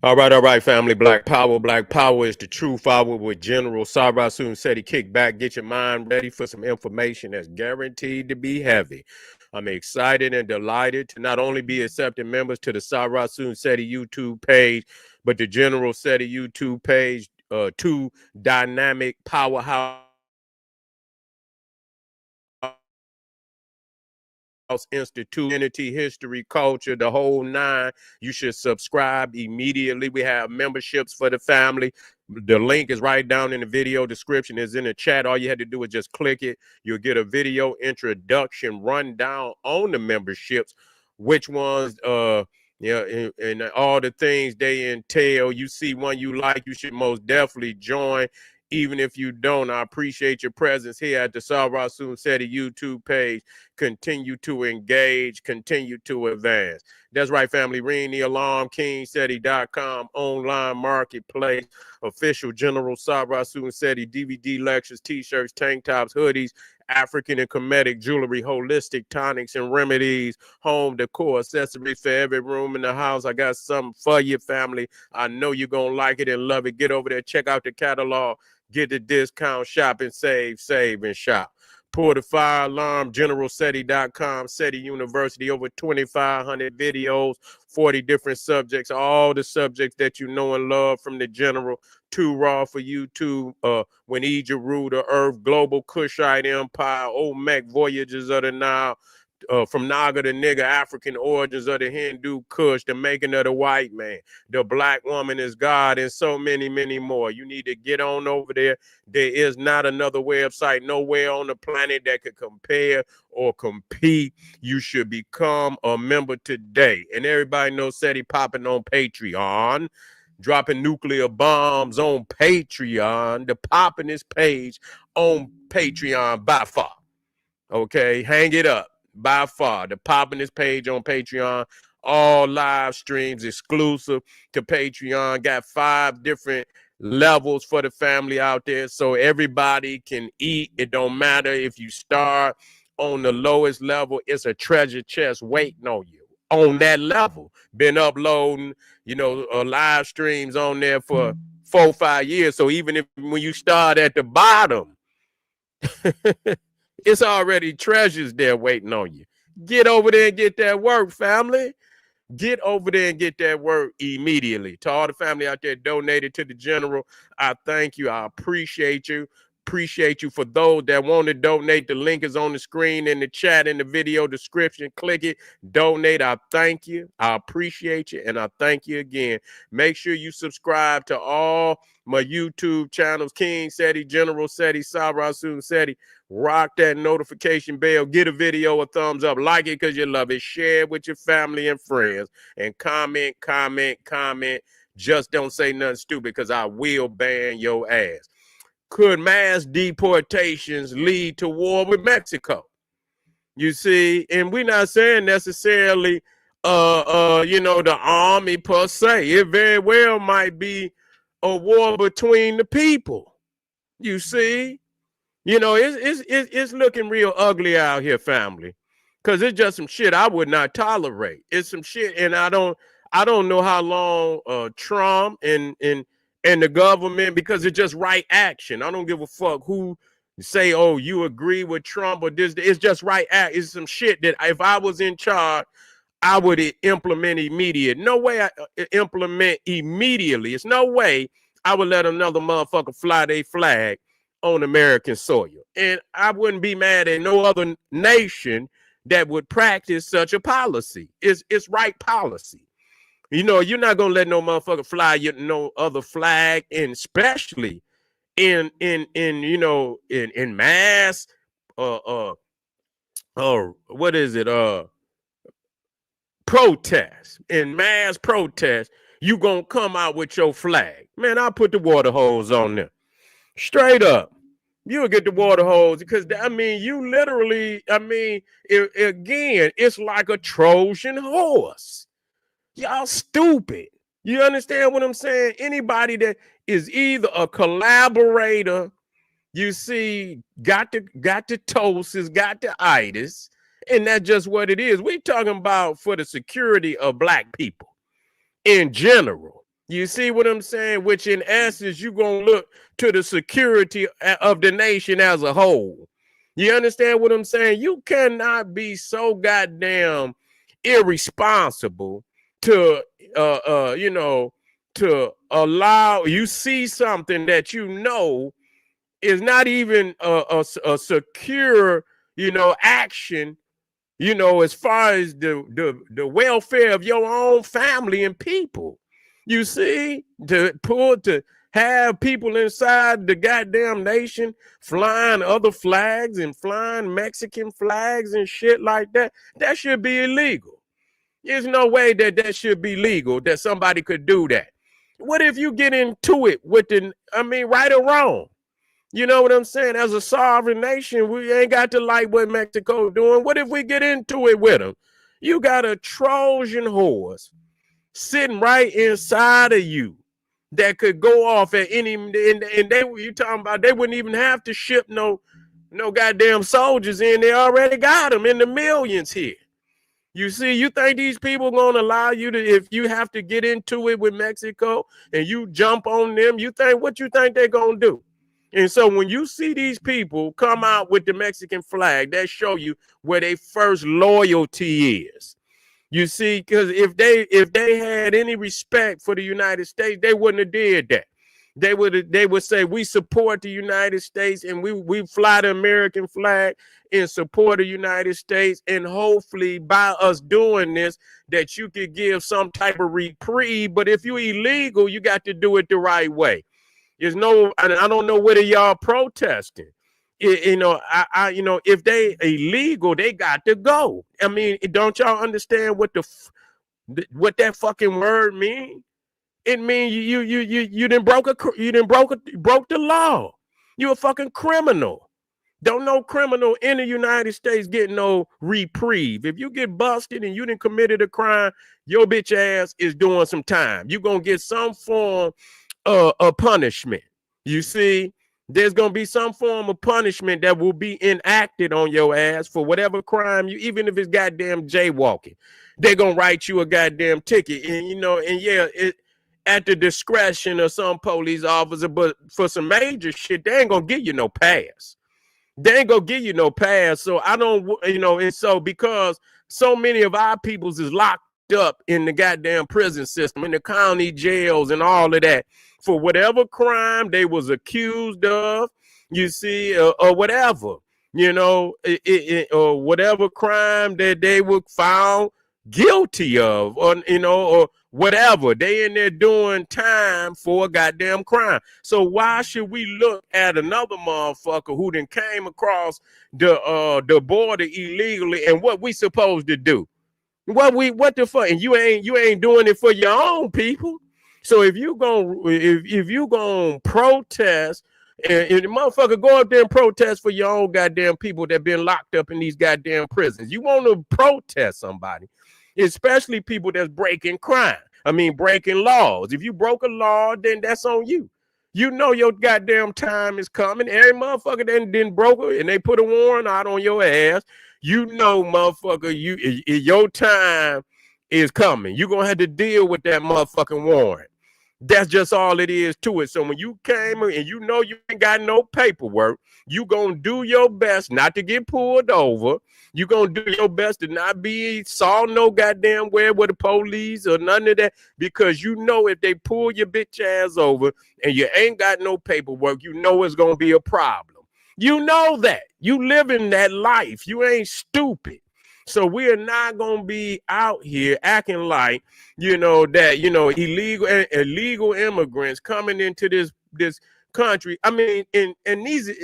All right, family. Black Power. Black Power is the true power with General Sabra Soon said he kick back, get your mind ready for some information that's guaranteed to be heavy. I'm excited and delighted to not only be accepting members to the Sabra Soon SETI YouTube page, but the General SETI YouTube page, two dynamic powerhouse Institute, unity, history, culture, the whole nine. You should subscribe immediately. We have memberships for the family. The link is right down in the video description. It's in the chat. All you had to do is just click it. You'll get a video introduction rundown on the memberships, which ones yeah, and all the things they entail. You see one you like, you should most definitely join. Even if you don't, I appreciate your presence here at the Sarah Soon SETI YouTube page. Continue to engage, continue to advance. That's right, family. Ring the alarm, kingseti.com, online marketplace, official General Sabra Soon SETI, DVD lectures, t-shirts, tank tops, hoodies, African and Kemetic jewelry, holistic tonics and remedies, home decor, accessories for every room in the house. I got something for your family. I know you're going to like it and love it. Get over there, check out the catalog, get the discount, shop and save and shop. Pour the fire alarm, generalseti.com, SETI University, over 2,500 videos, 40 different subjects, all the subjects that you know and love from the general. Too Raw for YouTube, When Egypt Ruled the Earth, Global Kushite Empire, Olmec Voyages of the Nile, from Naga to Nigger, African Origins of the Hindu Kush, the making of the white man, the black woman is God, and so many, many more. You need to get on over there. There is not another website nowhere on the planet that could compare or compete. You should become a member today. And everybody knows SETI popping on Patreon, dropping nuclear bombs on Patreon, the poppin'est page on Patreon by far. Okay, hang it up. By far, the poppin'est page on Patreon. All live streams exclusive to Patreon. Got 5 different levels for the family out there, so everybody can eat. It don't matter if you start on the lowest level. It's a treasure chest waiting on you on that level. Been uploading, live streams on there for 4 or 5 years. So even if when you start at the bottom, it's already treasures there waiting on you. Get over there and get that work, family. Get over there and get that work immediately. To all the family out there donated to the general, I thank you. I appreciate you. Appreciate you. For those that want to donate, the link is on the screen, in the chat, in the video description. Click it, donate. I thank you. I appreciate you, and I thank you again. Make sure you subscribe to all my YouTube channels: King SETI, General SETI, Sabra Soon SETI. Rock that notification bell. Get a video a thumbs up. Like it because you love it. Share it with your family and friends. And comment. Just don't say nothing stupid, because I will ban your ass. Could mass deportations lead to war with Mexico? You see, and we're not saying necessarily the army per se. It very well might be a war between the people. You see? It's looking real ugly out here, family, because it's just some shit I would not tolerate. It's some shit, and I don't know how long Trump and the government, because it's just right action. I don't give a fuck who say, oh, you agree with Trump or this. It's just right act. It's some shit that if I was in charge, I would implement immediate. No way I implement immediately. It's no way I would let another motherfucker fly their flag on American soil. And I wouldn't be mad at no other nation that would practice such a policy. It's right policy. You're not gonna let no motherfucker fly no other flag, and especially in mass what is it? Protest, in mass protest, you gonna come out with your flag. Man, I'll put the water hose on there. Straight up. You'll get the water hose, because you literally, again, it's like a Trojan horse. Y'all stupid. You understand what I'm saying? Anybody that is either a collaborator, you see, got the toast, has got the itis, and that's just what it is. We're talking about for the security of black people in general. You see what I'm saying? Which in essence, you're going to look to the security of the nation as a whole. You understand what I'm saying? You cannot be so goddamn irresponsible to, to allow, you see something that you know is not even a secure, action, as far as the welfare of your own family and people. You see, to have people inside the goddamn nation flying other flags and flying Mexican flags and shit like that, that should be illegal. There's no way that should be legal, that somebody could do that. What if you get into it with right or wrong? You know what I'm saying? As a sovereign nation, we ain't got to like what Mexico's doing. What if we get into it with them? You got a Trojan horse sitting right inside of you that could go off at any, and they, you talking about, they wouldn't even have to ship no goddamn soldiers in. They already got them in the millions here. You see, you think these people gonna allow you to, if you have to get into it with Mexico and you jump on them, what you think they're gonna do? And so when you see these people come out with the Mexican flag, that show you where their first loyalty is. You see, because if they had any respect for the United States, they wouldn't have did that. They would say, we support the United States and we fly the American flag in support of the United States, and hopefully by us doing this that you could give some type of reprieve. But if you're illegal, you got to do it the right way. There's no, I don't know whether y'all protesting. If they illegal, they got to go. I mean, don't y'all understand what what that fucking word mean? It means you didn't broke the law. You a fucking criminal. Don't no criminal in the United States get no reprieve. If you get busted and you done committed a crime, your bitch ass is doing some time. You're gonna get some form of punishment. You see, there's gonna be some form of punishment that will be enacted on your ass for whatever crime you, even if it's goddamn jaywalking. They're gonna write you a goddamn ticket, and at the discretion of some police officer, but for some major shit, they ain't gonna give you no pass. They ain't gonna give you no pass. So I don't, and so because so many of our peoples is locked up in the goddamn prison system, in the county jails and all of that, for whatever crime they was accused of, you see, or whatever, or whatever crime that they were found guilty of, or whatever. They in there doing time for a goddamn crime. So why should we look at another motherfucker who then came across the border illegally, and what we supposed to do? What the fuck? And you ain't doing it for your own people. So if you gonna protest, and the motherfucker go up there and protest for your own goddamn people that been locked up in these goddamn prisons. You want to protest somebody, especially people that's breaking laws. If you broke a law, then that's on you. You know your goddamn time is coming. Every motherfucker that didn't broke it and they put a warrant out on your ass, you know, motherfucker, your time is coming. You're gonna have to deal with that motherfucking warrant. That's just all it is to it. So when you came and you know you ain't got no paperwork, you gonna do your best not to get pulled over. You gonna do your best to not be saw no goddamn where with the police or none of that, because you know if they pull your bitch ass over and you ain't got no paperwork, you know it's gonna be a problem. You know that. You living that life. You ain't stupid. So we are not going to be out here acting like, illegal immigrants coming into this country. I mean, and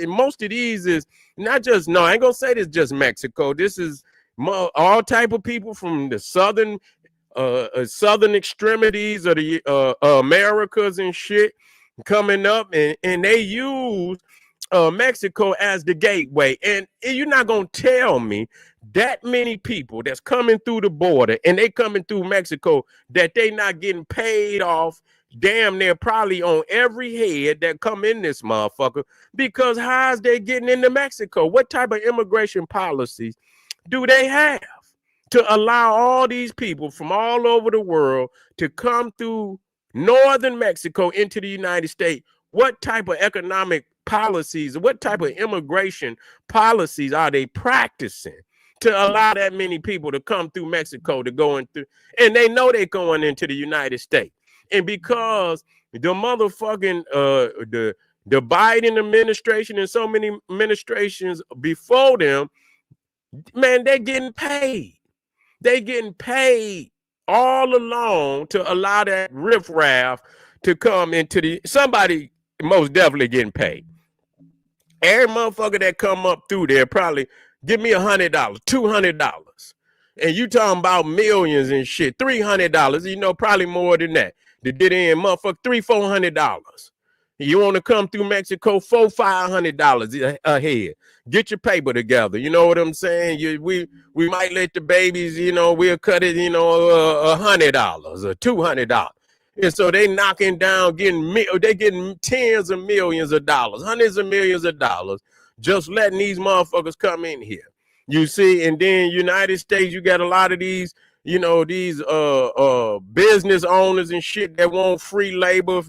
most of these is not just, no, I ain't going to say this just Mexico. This is all type of people from the southern extremities of the Americas and shit coming up, and they use Mexico as the gateway. And you're not going to tell me that many people that's coming through the border and they coming through Mexico that they not getting paid off damn near probably on every head that come in this motherfucker, because how's they getting into Mexico? What type of immigration policies do they have to allow all these people from all over the world to come through northern Mexico into the United States, what type of economic policies, what type of immigration policies are they practicing to allow that many people to come through Mexico to go in through? And they know they're going into the United States. And because the motherfucking the Biden administration and so many administrations before them, man, they're getting paid. They getting paid all along to allow that riffraff to come into the, somebody most definitely getting paid. Every motherfucker that come up through there probably give me $100, $200. And you talking about millions and shit, $300, you know, probably more than that. To get in, motherfucker, $300-$400. You want to come through Mexico, $400-$500 ahead. Get your paper together. You know what I'm saying? We might let the babies, you know, we'll cut it, you know, $100 or $200. And so they knocking down, they getting tens of millions of dollars, hundreds of millions of dollars, just letting these motherfuckers come in here. You see, and then United States, you got a lot of these, you know, these business owners and shit that want free labor,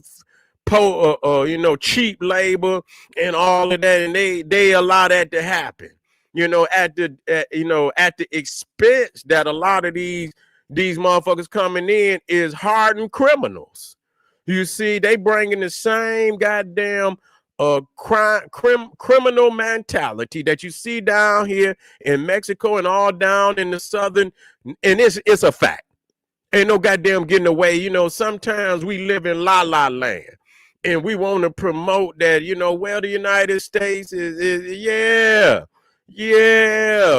you know, cheap labor and all of that, and they allow that to happen, you know, at the expense that a lot of these motherfuckers coming in is hardened criminals. You see, they bringing the same goddamn criminal mentality that you see down here in Mexico and all down in the southern, and it's a fact. Ain't no goddamn getting away. You know, sometimes we live in la land. And we want to promote that, you know, well, the United States is yeah.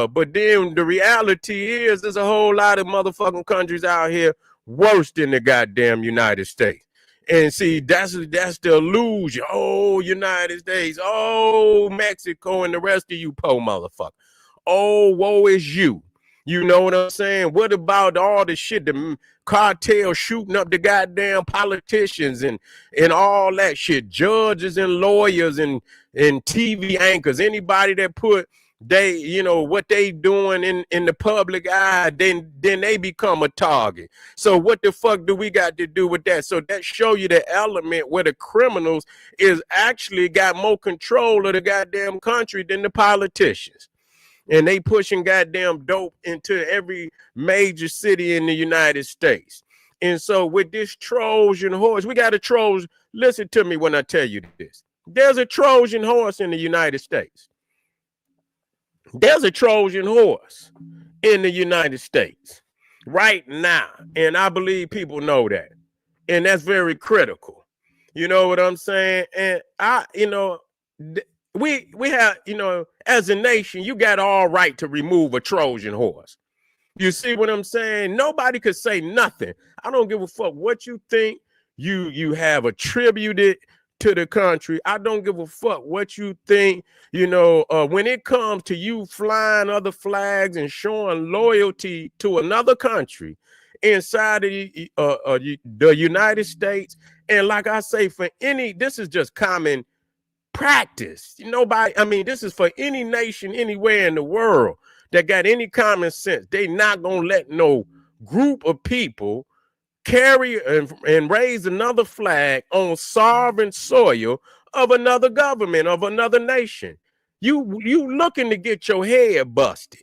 But then the reality is there's a whole lot of motherfucking countries out here worse than the goddamn United States. And see, that's the illusion. Oh, United States. Oh, Mexico and the rest of you po motherfucker. Oh, woe is you. You know what I'm saying? What about all the shit, the cartel shooting up the goddamn politicians and all that shit, judges and lawyers and TV anchors, anybody that put you know, what they doing in the public eye, then they become a target. So what the fuck do we got to do with that? So that show you the element where the criminals is actually got more control of the goddamn country than the politicians. And they pushing goddamn dope into every major city in the United States. And so with this Trojan horse, we got a Trojan. Listen to me when I tell you this. There's a Trojan horse in the United States. There's a Trojan horse in the United States right now. And I believe people know that. And that's very critical. You know what I'm saying? And we have, you know, as a nation, you got all right to remove a Trojan horse. You see what I'm saying? Nobody could say nothing. I don't give a fuck what you think you have attributed to the country. I don't give a fuck what you think, you know, when it comes to you flying other flags and showing loyalty to another country inside of the United States. And like I say, this is just common practice. Nobody, I mean, this is for any nation anywhere in the world that got any common sense. They not gonna let no group of people carry and raise another flag on sovereign soil of another government, of another nation. You looking to get your head busted.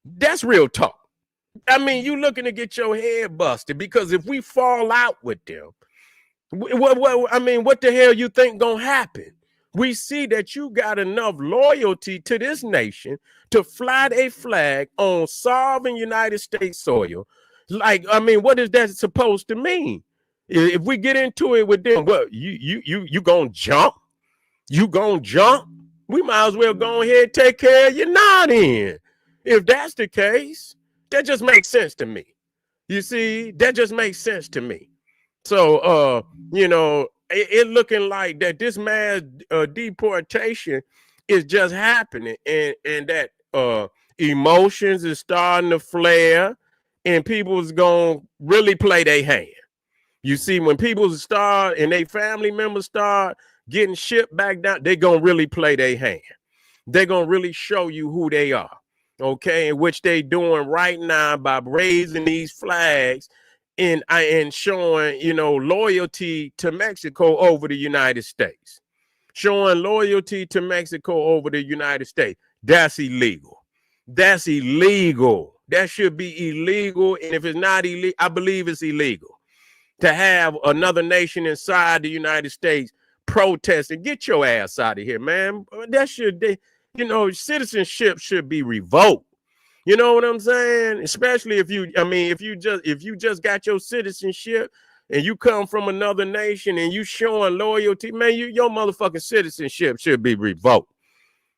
That's real talk. I mean, you looking to get your head busted, because if we fall out with them, what the hell you think gonna happen? We see that you got enough loyalty to this nation to fly a flag on sovereign United States soil. Like, I mean, what is that supposed to mean? If we get into it with them, well, you gonna jump? You gonna jump? We might as well go ahead and take care of you now then. If that's the case, that just makes sense to me. You see, that just makes sense to me. So, you know, it looking like that this mass deportation is just happening, and that emotions is starting to flare, and people's gonna really play their hand. You see, when people start and they family members start getting shipped back down, they gonna really play their hand. They're gonna really show you who they are, okay, and which they doing right now by raising these flags and showing, loyalty to Mexico over the United States. Showing loyalty to Mexico over the United States. That's illegal. That's illegal. That should be illegal. And if it's not illegal, I believe it's illegal to have another nation inside the United States protesting. Get your ass out of here, man. That should, citizenship should be revoked. You know what I'm saying? Especially if you just got your citizenship and you come from another nation and you showing loyalty, man, your motherfucking citizenship should be revoked.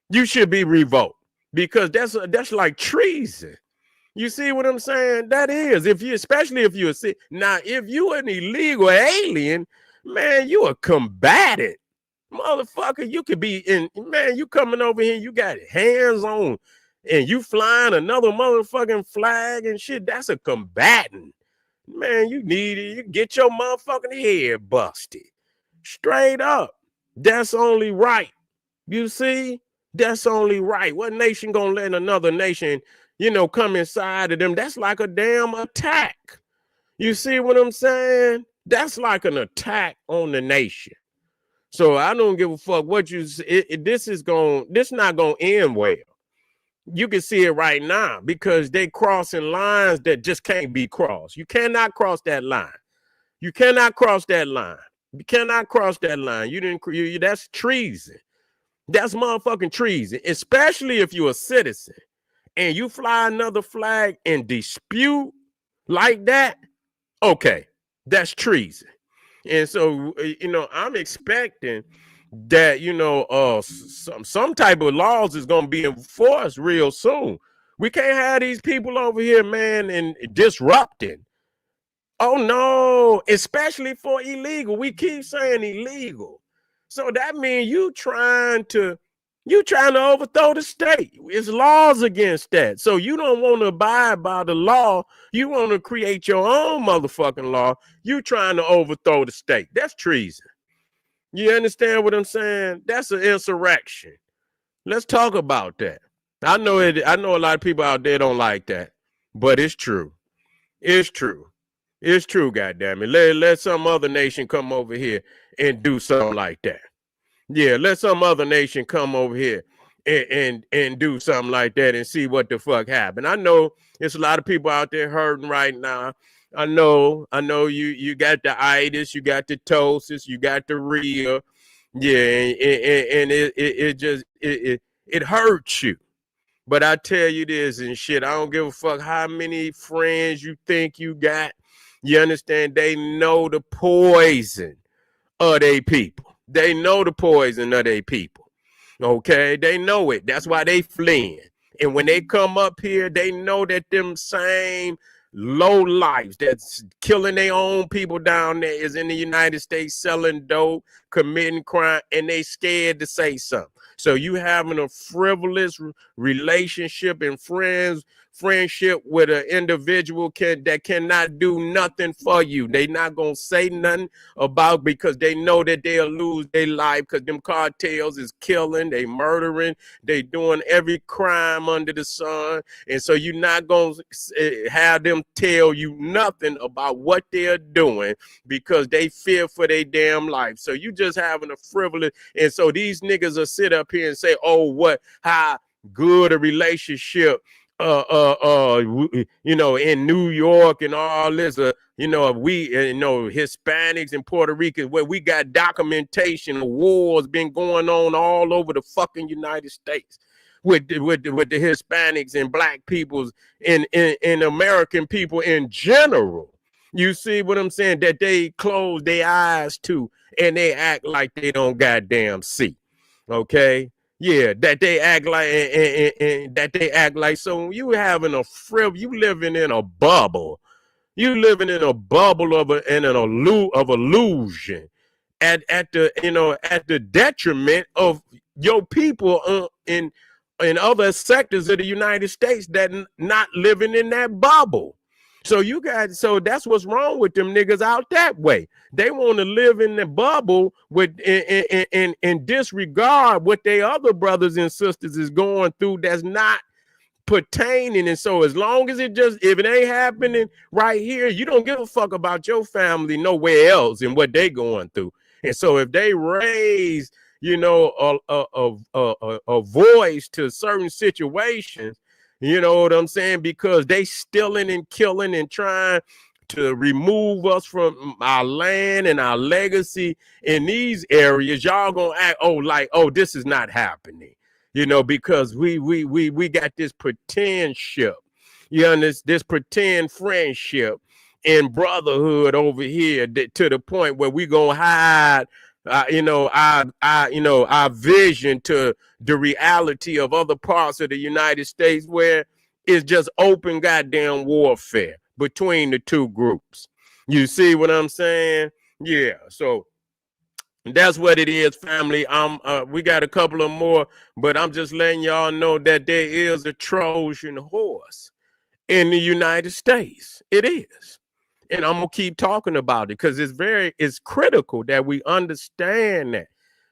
You should be revoked because that's like treason. You see what I'm saying? That is, especially if you're now, if you an illegal alien, man, you a combatant. Motherfucker, you could be you coming over here, you got hands on, and you flying another motherfucking flag and shit. That's a combatant. Man, you get your motherfucking head busted. Straight up. That's only right. You see? That's only right. What nation gonna let another nation, come inside of them? That's like a damn attack. You see what I'm saying? That's like an attack on the nation. So I don't give a fuck what you say. This not gonna end well. You can see it right now because they crossing lines that just can't be crossed. You cannot cross that line. You cannot cross that line. You cannot cross that line. That's treason. That's motherfucking treason, especially if you're a citizen and you fly another flag and dispute like that. Okay, that's treason. And so, I'm expecting that, some type of laws is going to be enforced real soon. We can't have these people over here, man, and disrupting. Oh, no, especially for illegal. We keep saying illegal. So that means you trying to overthrow the state. It's laws against that. So you don't want to abide by the law. You want to create your own motherfucking law. You trying to overthrow the state. That's treason. You understand what I'm saying? That's an insurrection. Let's talk about that. I know a lot of people out there don't like that, but it's true. It's true. It's true, goddammit. Let some other nation come over here and do something like that. Yeah, let some other nation come over here and do something like that and see what the fuck happened. I know there's a lot of people out there hurting right now. I know you got the itis, you got the ptosis, you got the rhea. Yeah, and it hurts you. But I tell you this and shit, I don't give a fuck how many friends you think you got. You understand? They know the poison of their people. They know the poison of their people. Okay? They know it. That's why they fleeing. And when they come up here, they know that them same low lives that's killing their own people down there is in the United States selling dope, committing crime, and they scared to say something. So you having a frivolous relationship and friendship with an individual that cannot do nothing for you. They not gonna say nothing about because they know that they'll lose their life because them cartels is killing, they murdering, they doing every crime under the sun. And so you're not gonna have them tell you nothing about what they're doing because they fear for their damn life. So you just having a frivolous, and so these niggas will sit up here and say, oh, how good a relationship in New York and all this, we, Hispanics and Puerto Ricans, where we got documentation of wars been going on all over the fucking United States with the Hispanics and black peoples and American people in general. You see what I'm saying? That they close their eyes to and they act like they don't goddamn see. Okay? Yeah, that they act like and that they act like. So you having you living in a bubble. You living in a bubble of illusion at the detriment of your people in other sectors of the United States that not living in that bubble. So that's what's wrong with them niggas out that way. They want to live in the bubble with and disregard what their other brothers and sisters is going through that's not pertaining. And so as long as if it ain't happening right here, you don't give a fuck about your family nowhere else and what they going through. And so if they raise, you know, a voice to certain situations, you know what I'm saying? Because they stealing and killing and trying to remove us from our land and our legacy in these areas, y'all gonna act, this is not happening, you know, because we got this pretendship, you know, this pretend friendship and brotherhood over here to the point where we gonna hide, our vision to the reality of other parts of the United States where it's just open goddamn warfare between the two groups. You see what I'm saying? Yeah. So that's what it is, family. We got a couple of more, but I'm just letting y'all know that there is a Trojan horse in the United States. It is. And I'm gonna keep talking about it because it's critical that we understand that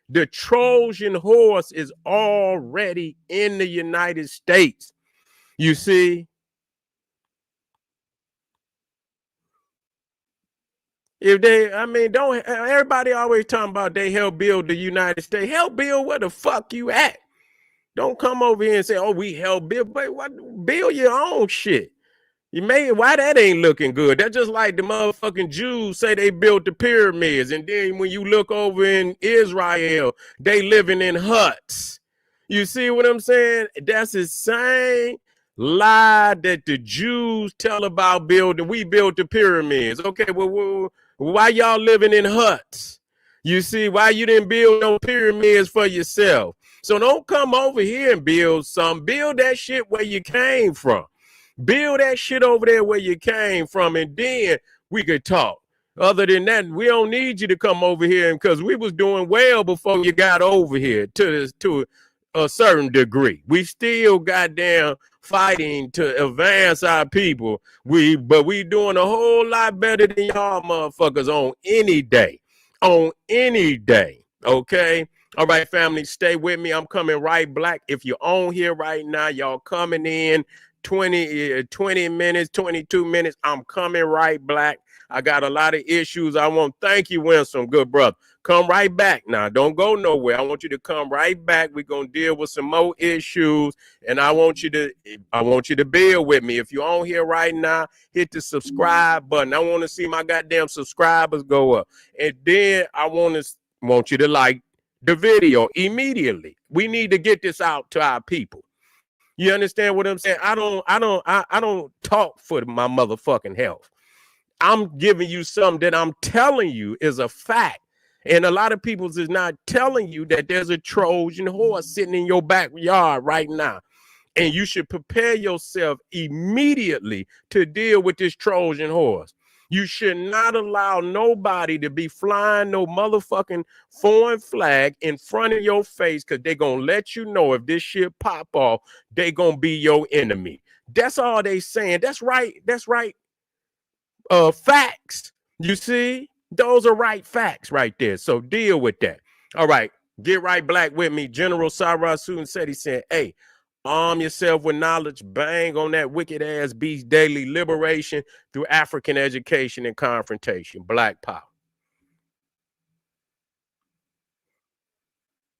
the Trojan horse is already in the United States. You see, if they, I mean, don't everybody always talking about they help build the United States. Help build where the fuck you at? Don't come over here and say, "Oh, we help build." But what? Build your own shit. You may why that ain't looking good. That's just like the motherfucking Jews say they built the pyramids, and then when you look over in Israel, they living in huts. You see what I'm saying? That's the same lie that the Jews tell about building. We built the pyramids. Okay, well, why y'all living in huts? You see, why you didn't build no pyramids for yourself? So don't come over here and build some. Build that shit where you came from. Build that shit over there where you came from, and then we could talk. Other than that, we don't need you to come over here because we was doing well before you got over here to a certain degree. We still goddamn fighting to advance our people. But we doing a whole lot better than y'all motherfuckers on any day. On any day. Okay? All right, family, stay with me. I'm coming right back. If you're on here right now, y'all coming in 20 minutes, 22 minutes. I'm coming right back. I got a lot of issues. I want to thank you, Winsome, good brother. Come right back now. Don't go nowhere. I want you to come right back. We're going to deal with some more issues, and I want you to build with me. If you're on here right now, hit the subscribe button. I want to see my goddamn subscribers go up. And then I want you to like the video immediately. We need to get this out to our people. You understand what I'm saying? I don't talk for my motherfucking health. I'm giving you something that I'm telling you is a fact. And a lot of people is not telling you that there's a Trojan horse sitting in your backyard right now. And you should prepare yourself immediately to deal with this Trojan horse. You should not allow nobody to be flying no motherfucking foreign flag in front of your face because they're going to let you know if this shit pop off, they going to be your enemy. That's all they saying. That's right. That's right. Facts. You see? Those are right facts right there. So deal with that. All right. Get right black with me. General Cyrus Susan said, he said, hey, arm yourself with knowledge. Bang on that wicked ass beast daily liberation through African education and confrontation. Black power.